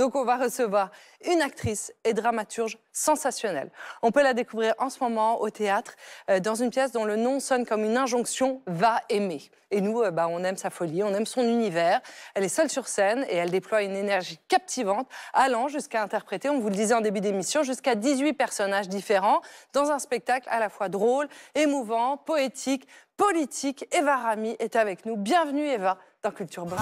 Donc on va recevoir une actrice et dramaturge sensationnelle. On peut la découvrir en ce moment au théâtre dans une pièce dont le nom sonne comme une injonction « Va aimer ». Et nous, on aime sa folie, on aime son univers. Elle est seule sur scène et elle déploie une énergie captivante, allant jusqu'à interpréter, on vous le disait en début d'émission, jusqu'à 18 personnages différents dans un spectacle à la fois drôle, émouvant, poétique, politique. Eva Rami est avec nous. Bienvenue Eva dans Culture Box.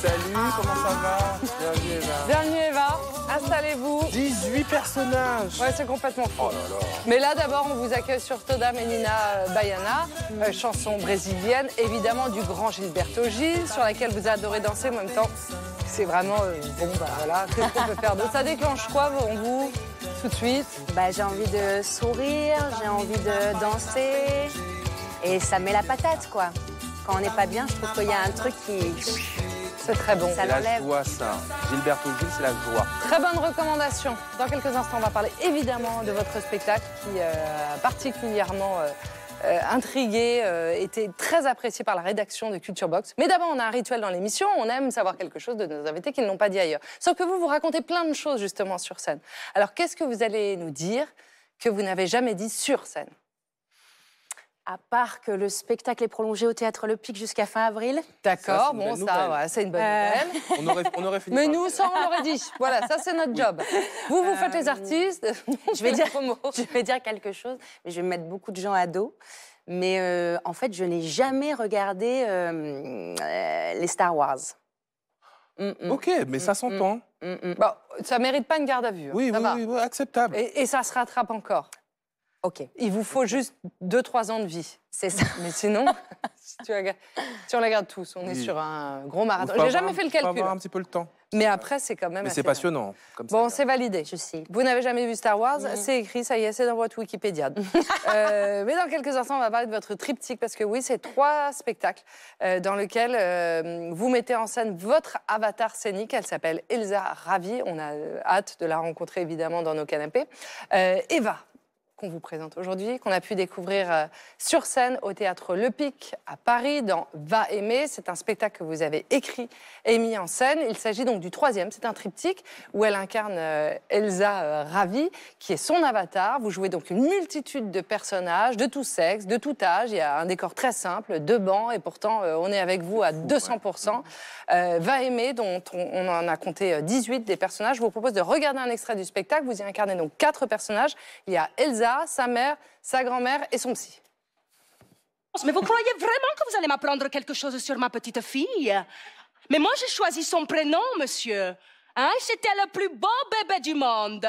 Salut, comment ça va? Bienvenue Eva. Bienvenue Eva, installez-vous. 18 personnages. Ouais, c'est complètement fou. Oh là là. Mais là, d'abord, on vous accueille sur Toda Menina Baiana, chanson brésilienne, évidemment du grand Gilberto Gil, sur laquelle vous adorez danser en même temps. C'est vraiment, voilà, qu'est-ce qu'on peut faire d'autre? Ça déclenche quoi en vous, tout de suite? J'ai envie de sourire, j'ai envie de danser, et ça met la patate, quoi. Quand on n'est pas bien, je trouve qu'il y a un truc qui... C'est très bon. C'est la joie, ça. Gilberto Gil, c'est la joie. Très bonne recommandation. Dans quelques instants, on va parler évidemment de votre spectacle qui particulièrement intrigué, était très apprécié par la rédaction de Culture Box. Mais d'abord, on a un rituel dans l'émission. On aime savoir quelque chose de nos invités qu'ils n'ont pas dit ailleurs. Sauf que vous racontez plein de choses justement sur scène. Alors, qu'est-ce que vous allez nous dire que vous n'avez jamais dit sur scène? À part que le spectacle est prolongé au Théâtre Le Pic jusqu'à fin avril. D'accord, bon, ça, voilà, c'est une bonne nouvelle. On aurait fini. Mais nous, ça, on l'aurait dit. Voilà, ça, c'est notre job. Vous faites les artistes. Je vais dire quelque chose, mais je vais mettre beaucoup de gens à dos. Mais en fait, je n'ai jamais regardé les Star Wars. Ok, mais ça s'entend. Bon, ça mérite pas une garde à vue. Oui, oui, acceptable. Et ça se rattrape encore. Ok. Il vous faut juste 2-3 ans de vie. C'est ça. Mais sinon, si on la garde tous, on est sur un gros marathon. J'ai jamais fait le calcul. Il faut avoir un petit peu le temps. Mais après, c'est quand même Mais assez c'est passionnant. Comme ça. Bon, c'est validé. Je sais. Vous n'avez jamais vu Star Wars, c'est écrit, ça y est, c'est dans votre Wikipédia. Mais dans quelques instants, on va parler de votre triptyque, parce que oui, c'est 3 spectacles dans lesquels vous mettez en scène votre avatar scénique. Elle s'appelle Elsa Ravi. On a hâte de la rencontrer, évidemment, dans nos canapés. Eva, qu'on vous présente aujourd'hui, qu'on a pu découvrir sur scène au Théâtre Le Pic à Paris dans Va aimer. C'est un spectacle que vous avez écrit et mis en scène. Il s'agit donc du 3e, c'est un triptyque où elle incarne Elsa Ravi, qui est son avatar. Vous jouez donc une multitude de personnages, de tout sexe, de tout âge. Il y a un décor très simple, 2 bancs, et pourtant on est avec vous à 200%. Va aimer, dont on en a compté 18 des personnages. Je vous propose de regarder un extrait du spectacle. Vous y incarnez donc 4 personnages. Il y a Elsa, sa mère, sa grand-mère et son psy. Mais vous croyez vraiment que vous allez m'apprendre quelque chose sur ma petite fille? Mais moi, j'ai choisi son prénom, monsieur. Hein? C'était le plus beau bébé du monde,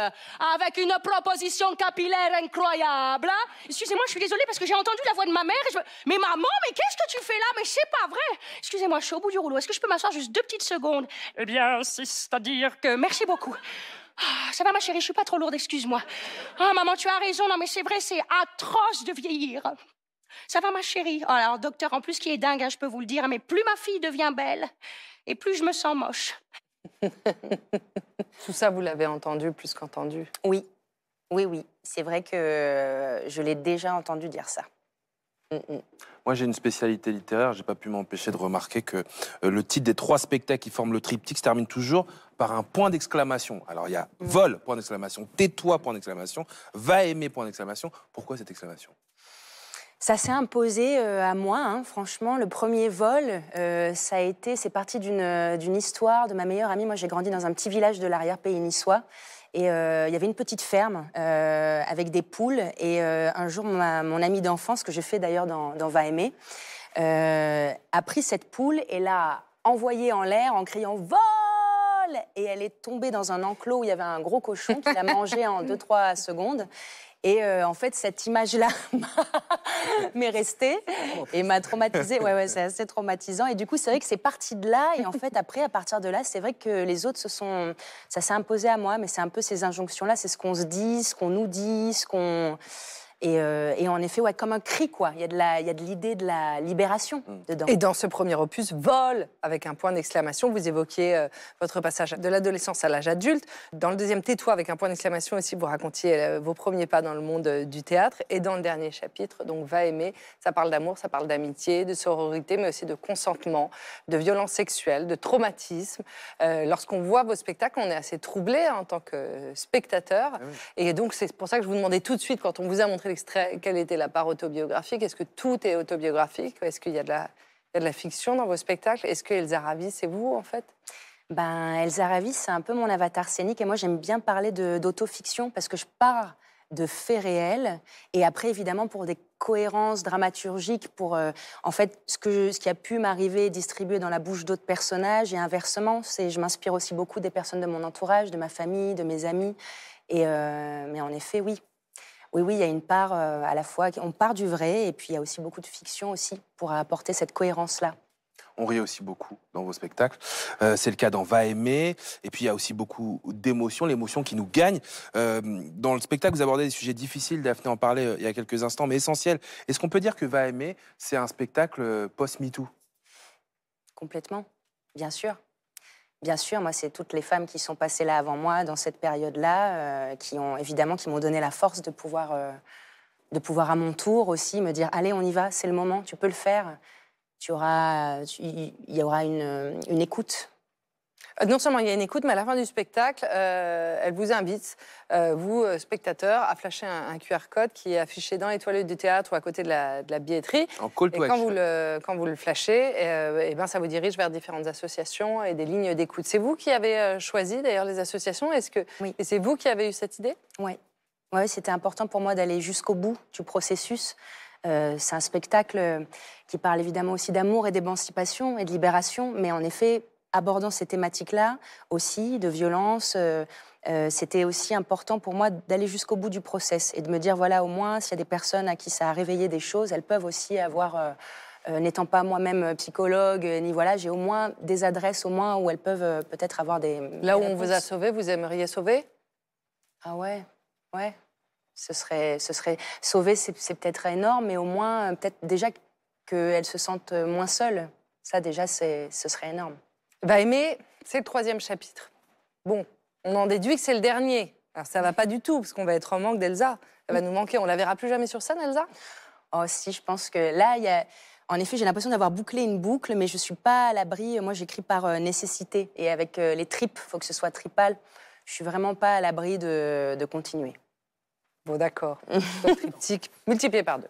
avec une proposition capillaire incroyable. Hein? Excusez-moi, je suis désolée parce que j'ai entendu la voix de ma mère. Mais maman, mais qu'est-ce que tu fais là? Mais c'est pas vrai. Excusez-moi, je suis au bout du rouleau. Est-ce que je peux m'asseoir juste 2 petites secondes? Eh bien, c'est-à-dire que... Merci beaucoup. Ah, ça va, ma chérie, je suis pas trop lourde, excuse-moi. Ah, maman, tu as raison. Non, mais c'est vrai, c'est atroce de vieillir. Ça va, ma chérie? Oh, alors, docteur, en plus, qui est dingue, hein, je peux vous le dire, mais plus ma fille devient belle, et plus je me sens moche. Tout ça, vous l'avez entendu plus qu'entendu? Oui, oui. C'est vrai que je l'ai déjà entendu dire ça. Moi, j'ai une spécialité littéraire. J'ai pas pu m'empêcher de remarquer que le titre des 3 spectacles qui forment le triptyque se termine toujours par un point d'exclamation. Alors, il y a vol, point d'exclamation, tais-toi, point d'exclamation, va aimer, point d'exclamation. Pourquoi cette exclamation? Ça s'est imposé à moi, hein, franchement. Le premier vol, c'est parti d'une histoire de ma meilleure amie. Moi, j'ai grandi dans un petit village de l'arrière-pays niçois. Et il y avait une petite ferme avec des poules. Et un jour, mon amie d'enfance, que je fais d'ailleurs dans Va aimer, a pris cette poule et l'a envoyée en l'air en criant « Vol !» Et elle est tombée dans un enclos où il y avait un gros cochon qui l'a mangée en 2-3 secondes. Et en fait, cette image-là m'est restée et m'a traumatisée. Ouais, c'est assez traumatisant. Et du coup, c'est vrai que c'est parti de là. Et en fait, après, à partir de là, c'est vrai que les autres ça s'est imposé à moi. Mais c'est un peu ces injonctions-là. C'est ce qu'on se dit, ce qu'on nous dit, Et en effet, ouais, comme un cri, quoi. Il y a de l'idée de la libération dedans. Et dans ce premier opus, Vol, avec un point d'exclamation, vous évoquiez votre passage de l'adolescence à l'âge adulte. Dans le deuxième, Tais-toi, avec un point d'exclamation aussi, vous racontiez vos premiers pas dans le monde du théâtre. Et dans le dernier chapitre, donc Va aimer, ça parle d'amour, ça parle d'amitié, de sororité, mais aussi de consentement, de violence sexuelle, de traumatisme. Lorsqu'on voit vos spectacles, on est assez troublé en tant que spectateur. Ah oui. Et donc, c'est pour ça que je vous demandais tout de suite, quand on vous a montré l'extrait, quelle était la part autobiographique. Est-ce que tout est autobiographique? Est-ce qu'il y a de la fiction dans vos spectacles? Est-ce que Elsa Ravis, c'est vous, en fait? Elsa Ravis, c'est un peu mon avatar scénique. Et moi, j'aime bien parler d'autofiction parce que je pars de faits réels. Et après, évidemment, pour des cohérences dramaturgiques, pour en fait, ce qui a pu m'arriver distribué dans la bouche d'autres personnages. Et inversement, je m'inspire aussi beaucoup des personnes de mon entourage, de ma famille, de mes amis. Mais en effet, oui. Oui, il y a une part à la fois, on part du vrai, et puis il y a aussi beaucoup de fiction aussi pour apporter cette cohérence-là. On rit aussi beaucoup dans vos spectacles. C'est le cas dans Va aimer. Et puis, il y a aussi beaucoup d'émotions, l'émotion qui nous gagne. Dans le spectacle, vous abordez des sujets difficiles. Daphné en parlait il y a quelques instants, mais essentiels. Est-ce qu'on peut dire que Va aimer, c'est un spectacle post-MeToo? Complètement, bien sûr. Bien sûr, moi, c'est toutes les femmes qui sont passées là avant moi, dans cette période-là, qui m'ont donné la force de pouvoir à mon tour aussi me dire « Allez, on y va, c'est le moment, tu peux le faire ». Il y aura une écoute. Non seulement il y a une écoute, mais à la fin du spectacle, elle vous invite, vous, spectateurs, à flasher un QR code qui est affiché dans les toilettes du théâtre ou à côté de la billetterie. En call to action. Quand vous le flashez, ça vous dirige vers différentes associations et des lignes d'écoute. C'est vous qui avez choisi d'ailleurs les associations. Oui. Et c'est vous qui avez eu cette idée? Oui. Ouais, c'était important pour moi d'aller jusqu'au bout du processus. C'est un spectacle qui parle évidemment aussi d'amour et d'émancipation et de libération, mais en effet, abordant ces thématiques-là aussi, de violence, c'était aussi important pour moi d'aller jusqu'au bout du process et de me dire, voilà, au moins, s'il y a des personnes à qui ça a réveillé des choses, elles peuvent aussi avoir, n'étant pas moi-même psychologue, ni voilà, j'ai au moins des adresses au moins où elles peuvent peut-être avoir des... Là où on vous a sauvé, vous aimeriez sauver? Ah ouais. Ce serait sauver, c'est peut-être énorme, mais au moins, peut-être déjà qu'elles se sentent moins seules. Ça, déjà, ce serait énorme. Va aimer, c'est le 3e chapitre. Bon, on en déduit que c'est le dernier. Alors, ça va pas du tout, parce qu'on va être en manque d'Elsa. Elle va nous manquer. On la verra plus jamais sur scène, Elsa? Oh, si, je pense que là, en effet, j'ai l'impression d'avoir bouclé une boucle, mais je suis pas à l'abri. Moi, j'écris par nécessité. Et avec les tripes, il faut que ce soit tripal. Je suis vraiment pas à l'abri de continuer. Bon, d'accord. Triptyque multiplié par 2.